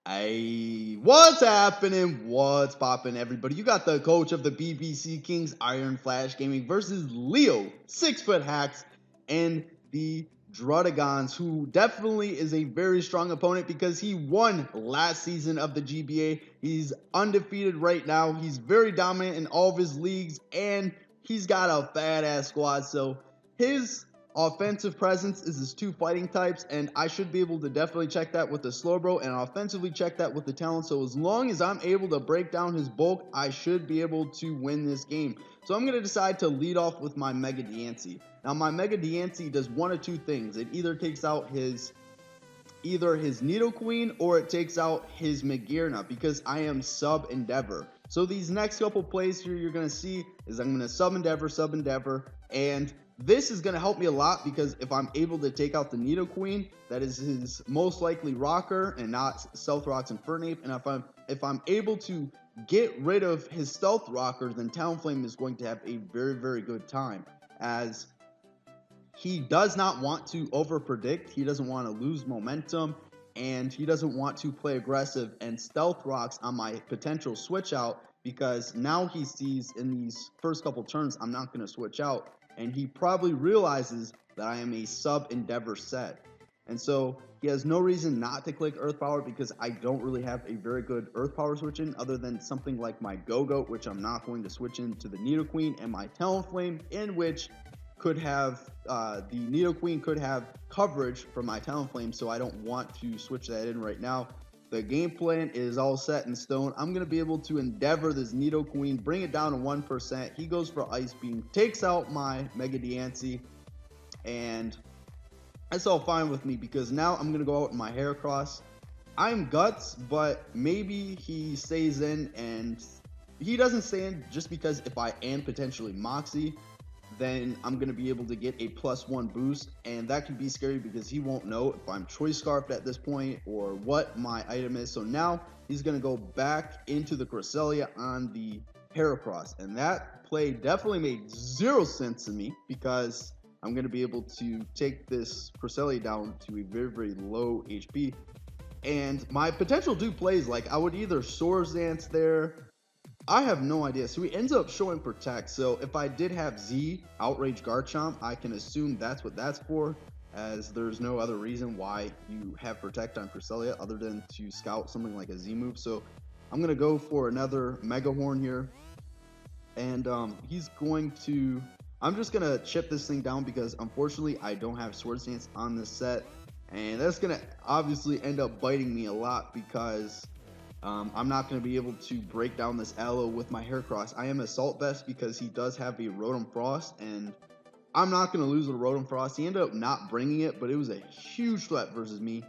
What's happening? What's poppin', everybody? You got the coach of the BBC Kings, Iron Flash Gaming, versus Leo, 6-foot hacks, and the Druddigons, who definitely is a very strong opponent because he won last season of the GBA. He's undefeated right now. He's very dominant in all of his leagues, and he's got a fat ass squad. So his offensive presence is his two fighting types, and I should be able to definitely check that with the slow bro and offensively check that with the talent. So as long as I'm able to break down his bulk, I should be able to win this game. So I'm going to decide to lead off with my Mega Diancie. Now my Mega Diancie does one of two things. It either takes out his Nidoqueen or it takes out his Magearna because I am sub Endeavor. So these next couple plays here you're going to see is I'm going to sub Endeavor, and this is going to help me a lot because if I'm able to take out the Nidoqueen, that is his most likely rocker and not Stealth Rock's Infernape, and if I'm able to get rid of his Stealth Rocker, then Talonflame is going to have a very, very good time, as he does not want to overpredict, he doesn't want to lose momentum, and he doesn't want to play aggressive and Stealth Rocks on my potential switch out, because now he sees in these first couple turns I'm not going to switch out, and he probably realizes that I am a sub Endeavor set. And so he has no reason not to click Earth Power because I don't really have a very good Earth Power switch in other than something like my Go-Go, which I'm not going to switch into the Nidoqueen, and my Talonflame, in which could have the Nidoqueen could have coverage from my Talonflame, so I don't want to switch that in right now. The game plan is all set in stone. I'm going to be able to Endeavor this Nidoqueen, bring it down to 1%. He goes for Ice Beam, takes out my Mega Diancie, and that's all fine with me because now I'm going to go out in my Heracross. I'm Guts, but maybe he stays in, and he doesn't stay in just because if I am potentially Moxie, then I'm going to be able to get a +1 boost, and that can be scary because he won't know if I'm Choice Scarfed at this point or what my item is. So now he's going to go back into the Cresselia on the Heracross, and that play definitely made 0 sense to me because I'm going to be able to take this Cresselia down to a very, very low HP, and my potential do plays, like I would either Swords Dance there, I have no idea. So he ends up showing Protect. So if I did have Z, Outrage Garchomp, I can assume that's what that's for, as there's no other reason why you have Protect on Cresselia other than to scout something like a Z move. So I'm going to go for another Mega Horn here. And he's going to... I'm just going to chip this thing down because unfortunately I don't have Swords Dance on this set. And that's going to obviously end up biting me a lot because... I'm not going to be able to break down this Aloe with my Heracross. I am Assault Vest because he does have a Rotom Frost, and I'm not going to lose the Rotom Frost. He ended up not bringing it, but it was a huge threat versus me.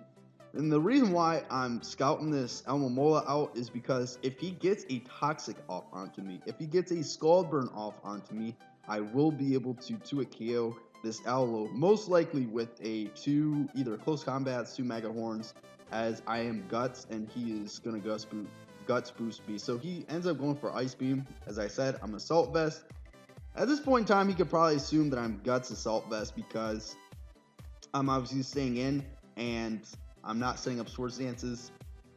And the reason why I'm scouting this Almamola out is because if he gets a Toxic off onto me, if he gets a Scald Burn off onto me, I will be able to 2-hit KO this Aloe, most likely with a 2 either Close Combats, 2 Mega Horns, as I am Guts, and he is going to Guts boost me. So he ends up going for Ice Beam. As I said, I'm Assault Vest. At this point in time, he could probably assume that I'm Guts Assault Vest because I'm obviously staying in, and I'm not setting up Swords Dances.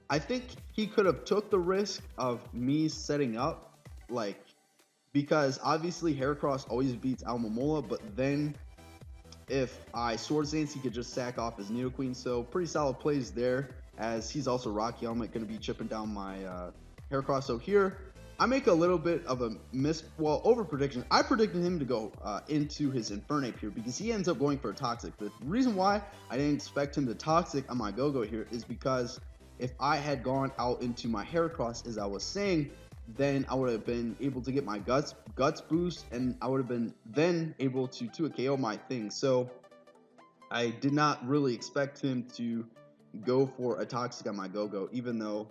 I think he could have took the risk of me setting up, like, because obviously Heracross always beats Almamola, but then if I Swords Dance, he could just sack off his Nidoqueen. So pretty solid plays there, as he's also Rocky Helmet going to be chipping down my Heracross. So here, I make a little bit of a over prediction. I predicted him to go into his Infernape here because he ends up going for a Toxic. The reason why I didn't expect him to Toxic on my Go-Go here is because if I had gone out into my Heracross, as I was saying, then I would have been able to get my Guts boost, and I would have been then able to 2-hit KO my thing. So I did not really expect him to go for a Toxic on my Go-Go, even though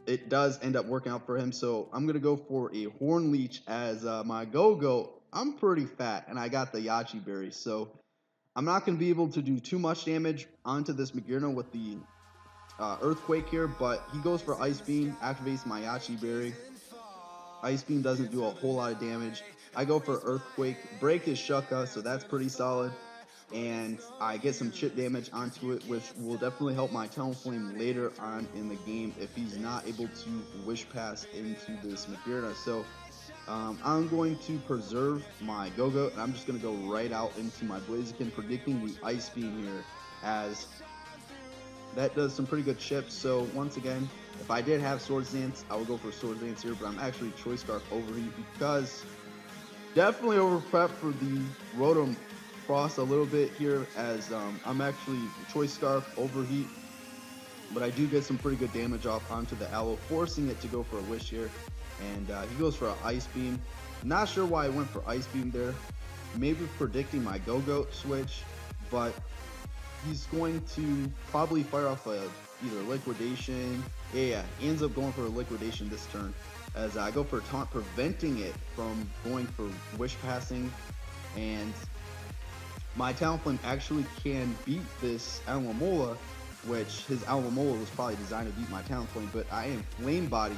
it does end up working out for him. So I'm going to go for a Horn Leech as my Go-Go. I'm pretty fat, and I got the Yachi Berry, so I'm not going to be able to do too much damage onto this Magearna with the Earthquake here, but he goes for Ice Beam, activates my Yachi Berry. Ice Beam doesn't do a whole lot of damage. I go for Earthquake, break his Shucka, so that's pretty solid. and I get some chip damage onto it, which will definitely help my Talonflame later on in the game if he's not able to wish pass into this Magearna. So I'm going to preserve my Go-Go, and I'm just going to go right out into my Blaziken, predicting the Ice Beam here, as that does some pretty good chips. So once again, if I did have Swords Dance, I would go for Swords Dance here, but I'm actually Choice Scarf Overheat because definitely over prep for the Rotom Frost a little bit here, as I'm actually Choice Scarf Overheat, but I do get some pretty good damage off onto the Aloe, forcing it to go for a Wish here, and he goes for an Ice Beam. Not sure why I went for Ice Beam there, maybe predicting my Go-Go switch, but he's going to probably fire off a either Liquidation. Yeah, he ends up going for a Liquidation this turn, as I go for a Taunt, preventing it from going for Wish Passing, and my Talonflame actually can beat this Alomomola, which his Alomomola was probably designed to beat my Talonflame, but I am Flame Body,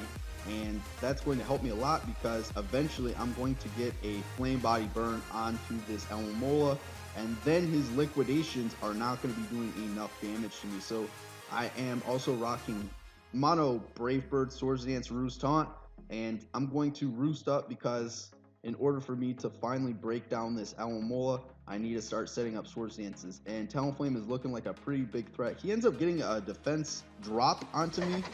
and that's going to help me a lot because eventually I'm going to get a Flame Body burn onto this Alomomola, and then his Liquidations are not going to be doing enough damage to me. So I am also rocking Mono Brave Bird, Swords Dance, Roost Taunt, and I'm going to Roost up because in order for me to finally break down this Alomomola, I need to start setting up Swords Dances, and Talonflame is looking like a pretty big threat. He ends up getting a defense drop onto me,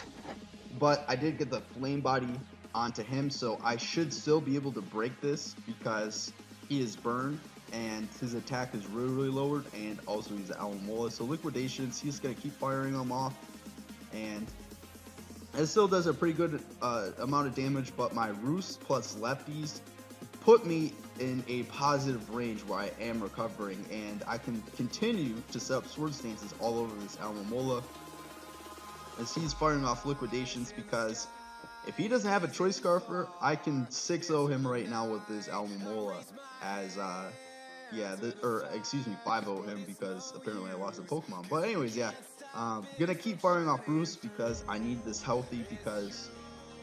but I did get the Flame Body onto him, so I should still be able to break this because he is burned and his attack is really lowered, and also he's an Alomomola. So Liquidations, he's going to keep firing them off, and it still does a pretty good amount of damage, but my Roost plus Lefties put me in a positive range where I am recovering, and I can continue to set up Sword Stances all over this Alomomola as he's firing off Liquidations, because if he doesn't have a Choice Scarfer, I can 6-0 him right now with this Alomomola, as excuse me, 5-0 him because apparently I lost a Pokemon. But anyways, yeah, gonna keep firing off Roost because I need this healthy, because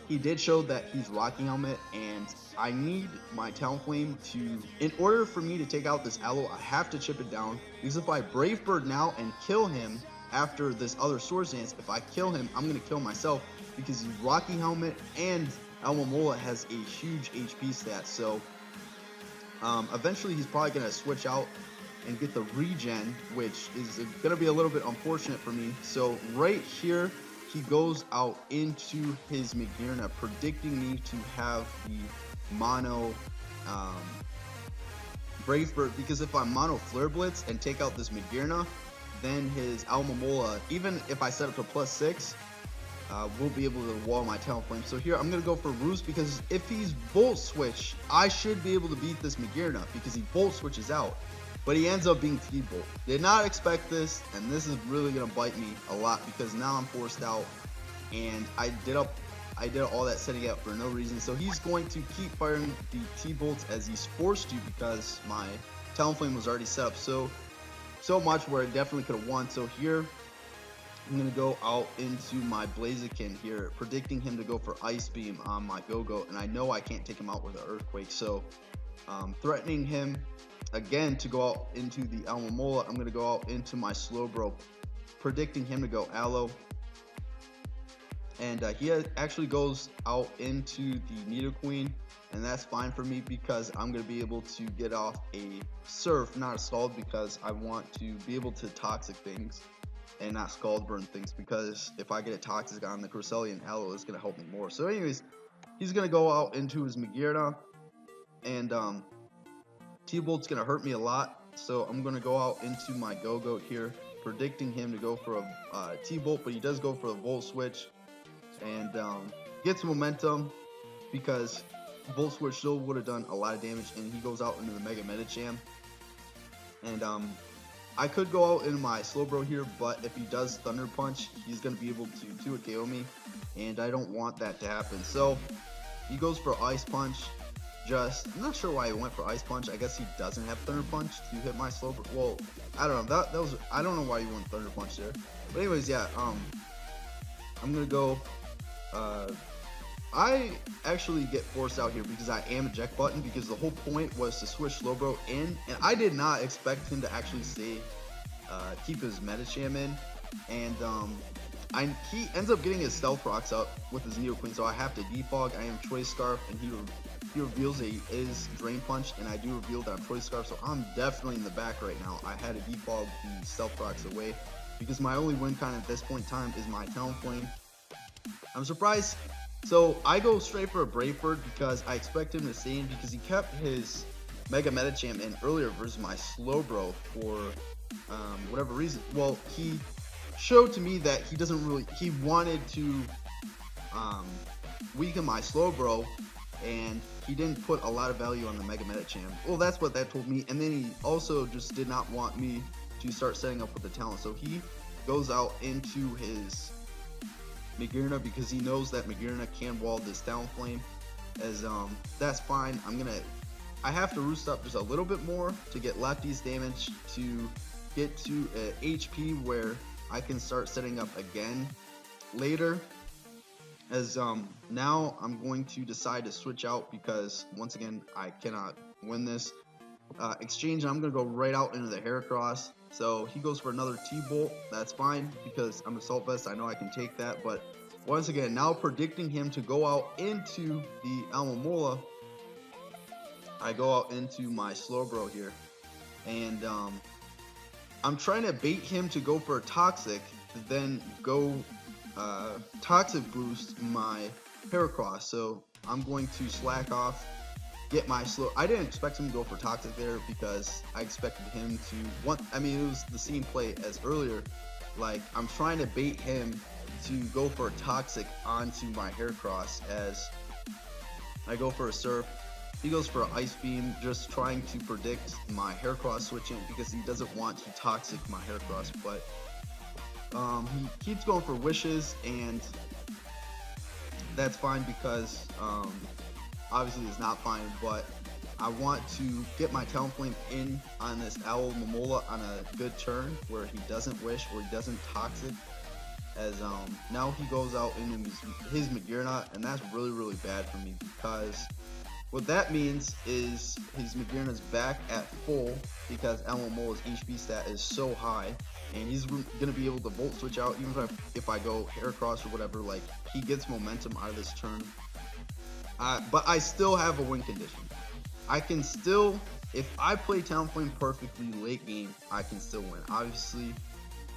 he did show that he's Rocky Helmet, and I need my Talonflame to, in order for me to take out this Aloe, I have to chip it down, because if I Brave Bird now and kill him after this other Swords Dance, if I kill him, I'm going to kill myself, because he's Rocky Helmet, and Alomomola has a huge HP stat, so eventually he's probably going to switch out and get the regen, which is going to be a little bit unfortunate for me. So right here, he goes out into his Magearna, predicting me to have the Mono Brave Bird, because if I Mono Flare Blitz and take out this Magearna, then his Alomomola, even if I set up to +6, will be able to wall my Talonflame. So here I'm going to go for Roost, because if he's Volt Switch, I should be able to beat this Magearna because he Volt Switches out. But he ends up being T-Bolt. Did not expect this, and this is really going to bite me a lot because now I'm forced out, and I did all that setting up for no reason. So he's going to keep firing the T-Bolts as he's forced to, because my Talonflame was already set up so much where I definitely could have won. So here I'm going to go out into my Blaziken here, predicting him to go for Ice Beam on my Go-Go, and I know I can't take him out with an Earthquake, so threatening him again to go out into the Alomomola. I'm going to go out into my Slowbro, predicting him to go Aloe, and he actually goes out into the Nidoqueen, and that's fine for me because I'm going to be able to get off a Surf, not a Scald, because I want to be able to Toxic things and not Scald Burn things, because if I get a Toxic on the Cresselia, Aloe is going to help me more. So anyways, he's going to go out into his Magearna, and T-Bolt's going to hurt me a lot, so I'm going to go out into my Go-Go here, predicting him to go for a T-Bolt, but he does go for the Volt Switch, and gets momentum, because Volt Switch still would have done a lot of damage, and he goes out into the Mega Medicham. And I could go out in my Slowbro here, but if he does Thunder Punch, he's going to be able to 2-hit KO me, and I don't want that to happen. So he goes for Ice Punch. I'm not sure why he went for Ice Punch. I guess he doesn't have Thunder Punch to hit my Slowbro. Well, I don't know. I don't know why he went Thunder Punch there. But anyways, yeah, I'm gonna go I actually get forced out here because I am eject button, because the whole point was to switch Slowbro in, and I did not expect him to actually stay, keep his Medicham in, and he ends up getting his Stealth Rocks up with his Neo Queen, so I have to defog. I am Choice Scarf, and he reveals that he is Drain Punch, and I do reveal that I'm Choice Scarf, so I'm definitely in the back right now. I had to defog the Stealth Rocks away, because my only win con at this point in time is my Talonflame. I'm surprised. So I go straight for a Brave Bird because I expect him to stay in, because he kept his Mega Medicham in earlier versus my Slowbro for whatever reason. Well, he showed to me that he wanted to weaken my Slowbro, and he didn't put a lot of value on the Mega Medicham. Well, that's what that told me. And then he also just did not want me to start setting up with the talent, so he goes out into his Magearna because he knows that Magearna can wall this Talonflame. As that's fine. I have to roost up just a little bit more to get Lefty's damage to get to HP where I can start setting up again later. As now I'm going to decide to switch out because once again I cannot win this exchange. I'm gonna go right out into the Heracross. So he goes for another T-Bolt. That's fine because I'm Assault Vest. I know I can take that. But once again, now predicting him to go out into the Alomomola, I go out into my Slowbro here. And I'm trying to bait him to go for a Toxic, to then go Toxic boost my Heracross. So I'm going to slack off, get my I didn't expect him to go for Toxic there because I expected him to it was the same play as earlier. Like, I'm trying to bait him to go for a Toxic onto my Heracross as I go for a Surf. He goes for an Ice Beam, just trying to predict my Heracross switching because he doesn't want to Toxic my Heracross. But he keeps going for Wishes, and that's fine because obviously it's not fine, but I want to get my Talonflame in on this Alomomola on a good turn where he doesn't Wish or he doesn't Toxic. As now he goes out into his Magearna, and that's really bad for me because what that means is his Magearna's back at full because Alomola's HP stat is so high, and he's gonna be able to Volt Switch out even if I go Heracross or whatever. Like, he gets momentum out of this turn. But I still have a win condition. I can still, if I play Talonflame perfectly late game, I can still win. Obviously,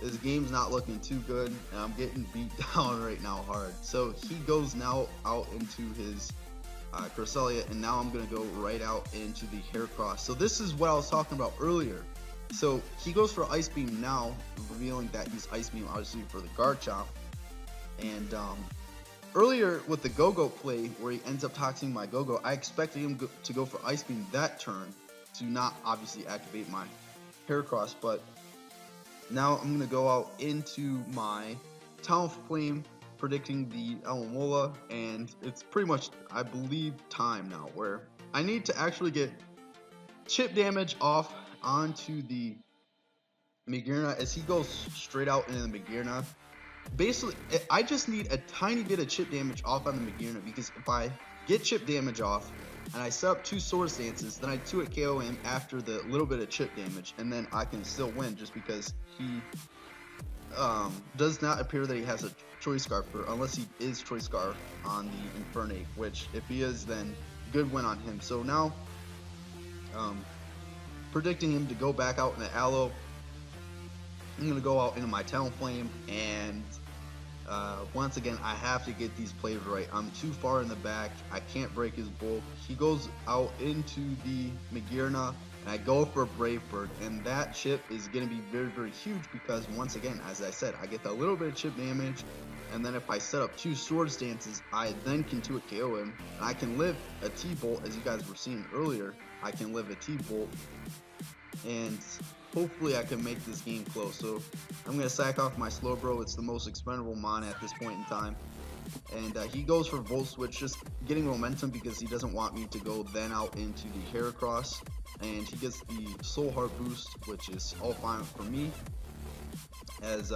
this game's not looking too good, and I'm getting beat down right now hard. So he goes now out into his Cresselia, and now I'm going to go right out into the Heracross. So this is what I was talking about earlier. So he goes for Ice Beam now, revealing that he's Ice Beam obviously for the Garchomp. And earlier with the Go-Go play where he ends up toxing my Go-Go, I expected him to go for Ice Beam that turn to not obviously activate my Heracross, but now I'm going to go out into my Talonflame, predicting the Alomomola, and it's pretty much, I believe, time now where I need to actually get chip damage off onto the Magearna as he goes straight out into the Magearna. Basically, I just need a tiny bit of chip damage off on the Magearna, because if I get chip damage off and I set up 2 Swords Dances, then I 2-hit KO him after the little bit of chip damage, and then I can still win just because he does not appear that he has a Choice Scarf, unless he is Choice Scarf on the Infernape, which if he is, then good win on him. So now predicting him to go back out in the Aloe, I'm going to go out into my Talonflame, and once again, I have to get these plays right. I'm too far in the back. I can't break his bulk. He goes out into the Magearna, and I go for a Brave Bird, and that chip is going to be very huge because, once again, as I said, I get that little bit of chip damage, and then if I set up 2 Swords Dances, I then can 2-hit KO him, and I can live a T-Bolt, as you guys were seeing earlier. I can live a T-Bolt, and hopefully I can make this game close. So I'm going to sack off my Slowbro. It's the most expendable mon at this point in time. And he goes for Volt Switch, just getting momentum because he doesn't want me to go then out into the Heracross. And he gets the Soul Heart boost, which is all fine for me. as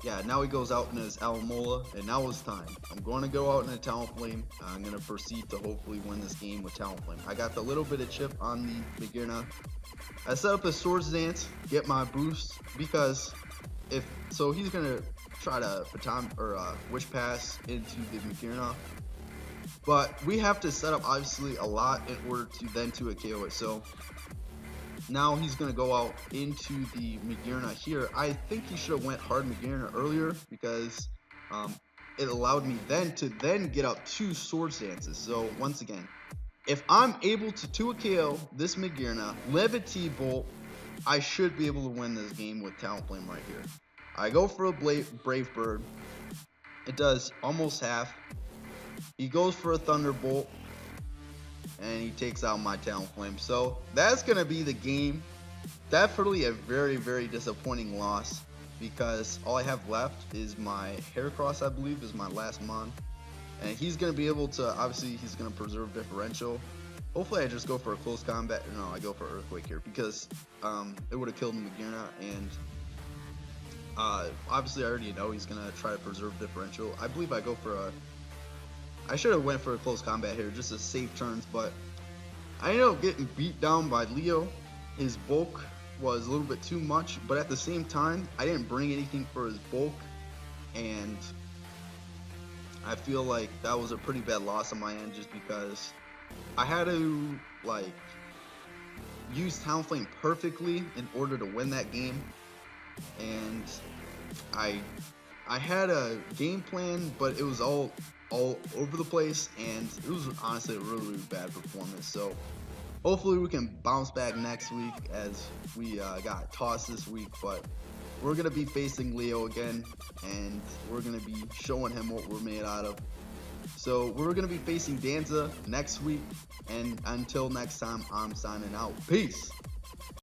yeah, now he goes out in his Alamola, and now it's time. I'm going to go out in a Talonflame. I'm going to proceed to hopefully win this game with Talonflame. I got the little bit of chip on the Magearna. I set up a Swords Dance, get my boost, because if so, he's going to try to baton or Wish Pass into the Magearna. But we have to set up obviously a lot in order to then to KO it. So now he's going to go out into the Magearna here. I think he should have went hard Magearna earlier because it allowed me then to get up 2 Swords Dances. So once again, if I'm able to 2 KO this Magearna, Levity Bolt, I should be able to win this game with Talonflame right here. I go for a Brave Bird. It does almost half. He goes for a Thunderbolt, and he takes out my Talonflame. So that's going to be the game. Definitely a very, very disappointing loss because all I have left is my Heracross, I believe, is my last mon. And he's going to be able to, obviously, he's going to preserve differential. Hopefully I just go for a close combat. No, I go for Earthquake here because it would have killed Magearna. And obviously I already know he's going to try to preserve differential. I believe I go for a... I should have went for a close combat here just to save turns, but I ended up getting beat down by Leo. His bulk was a little bit too much, but at the same time, I didn't bring anything for his bulk, and I feel like that was a pretty bad loss on my end just because I had to, like, use Talonflame perfectly in order to win that game, and I had a game plan, but it was all over the place, and it was honestly a really, really bad performance. So hopefully we can bounce back next week as we got tossed this week, but we're going to be facing Leo again, and we're going to be showing him what we're made out of. So we're going to be facing Danza next week, and until next time, I'm signing out. Peace!